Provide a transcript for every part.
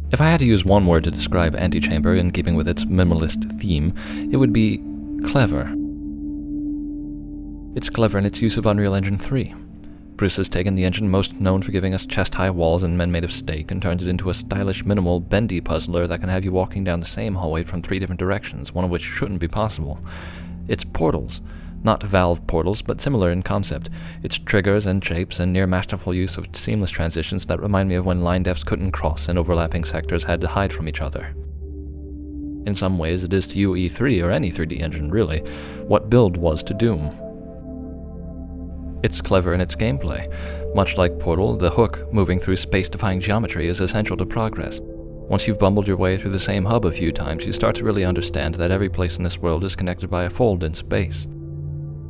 If I had to use one word to describe Antichamber in keeping with its minimalist theme, it would be clever. It's clever in its use of Unreal Engine 3. Bruce has taken the engine most known for giving us chest-high walls and men made of steak and turned it into a stylish, minimal, bendy puzzler that can have you walking down the same hallway from 3 different directions, one of which shouldn't be possible. It's portals. Not Valve portals, but similar in concept. It's triggers and shapes and near masterful use of seamless transitions that remind me of when line devs couldn't cross and overlapping sectors had to hide from each other. In some ways, it is to you E3, or any 3D engine really, what Build was to Doom. It's clever in its gameplay. Much like Portal, the hook, moving through space-defying geometry, is essential to progress. Once you've bumbled your way through the same hub a few times, you start to really understand that every place in this world is connected by a fold in space.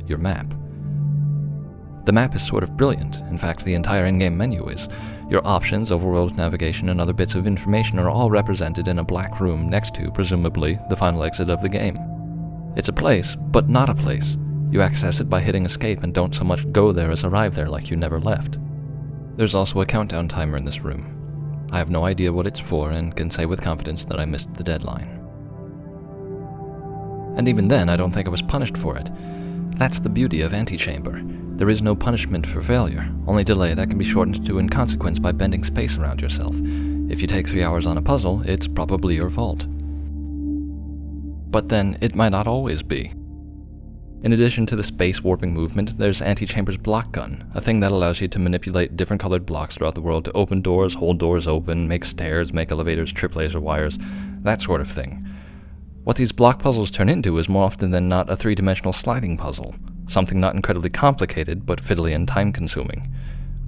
Your map. The map is sort of brilliant. In fact, the entire in-game menu is. Your options, overworld navigation, and other bits of information are all represented in a black room next to, presumably, the final exit of the game. It's a place, but not a place. You access it by hitting escape and don't so much go there as arrive there like you never left. There's also a countdown timer in this room. I have no idea what it's for and can say with confidence that I missed the deadline. And even then, I don't think I was punished for it. That's the beauty of Antichamber. There is no punishment for failure, only delay that can be shortened to inconsequence by bending space around yourself. If you take 3 hours on a puzzle, it's probably your fault. But then, it might not always be. In addition to the space warping movement, there's Antichamber's block gun, a thing that allows you to manipulate different colored blocks throughout the world to open doors, hold doors open, make stairs, make elevators, trip laser wires, that sort of thing. What these block puzzles turn into is more often than not a 3-dimensional sliding puzzle, something not incredibly complicated, but fiddly and time-consuming.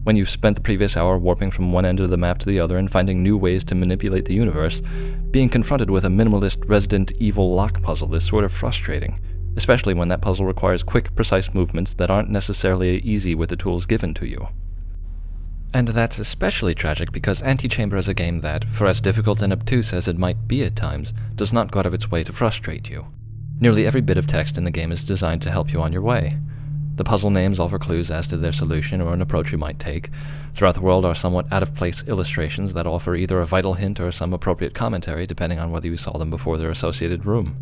When you've spent the previous hour warping from one end of the map to the other and finding new ways to manipulate the universe, being confronted with a minimalist Resident Evil lock puzzle is sort of frustrating. Especially when that puzzle requires quick, precise movements that aren't necessarily easy with the tools given to you. And that's especially tragic because Antichamber is a game that, for as difficult and obtuse as it might be at times, does not go out of its way to frustrate you. Nearly every bit of text in the game is designed to help you on your way. The puzzle names offer clues as to their solution or an approach you might take. Throughout the world are somewhat out-of-place illustrations that offer either a vital hint or some appropriate commentary depending on whether you saw them before their associated room.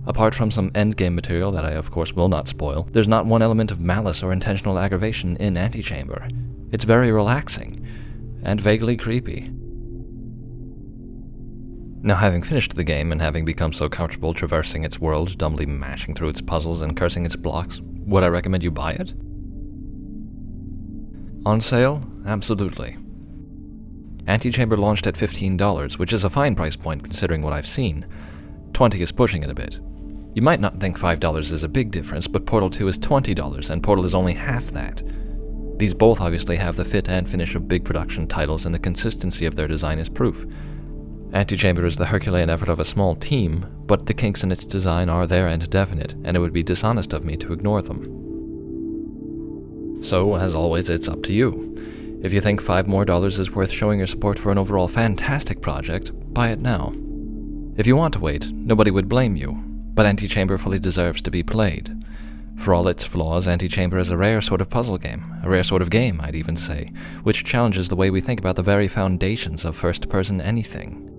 Apart from some endgame material that I of course will not spoil, there's not one element of malice or intentional aggravation in Antichamber. It's very relaxing, and vaguely creepy. Now, having finished the game and having become so comfortable traversing its world, dumbly mashing through its puzzles and cursing its blocks, would I recommend you buy it? On sale? Absolutely. Antichamber launched at $15, which is a fine price point considering what I've seen. 20 is pushing it a bit. You might not think $5 is a big difference, but Portal 2 is $20, and Portal is only half that. These both obviously have the fit and finish of big production titles, and the consistency of their design is proof. Antichamber is the Herculean effort of a small team, but the kinks in its design are there and definite, and it would be dishonest of me to ignore them. So, as always, it's up to you. If you think $5 more is worth showing your support for an overall fantastic project, buy it now. If you want to wait, nobody would blame you, but Antichamber fully deserves to be played. For all its flaws, Antichamber is a rare sort of puzzle game, a rare sort of game, I'd even say, which challenges the way we think about the very foundations of first-person anything.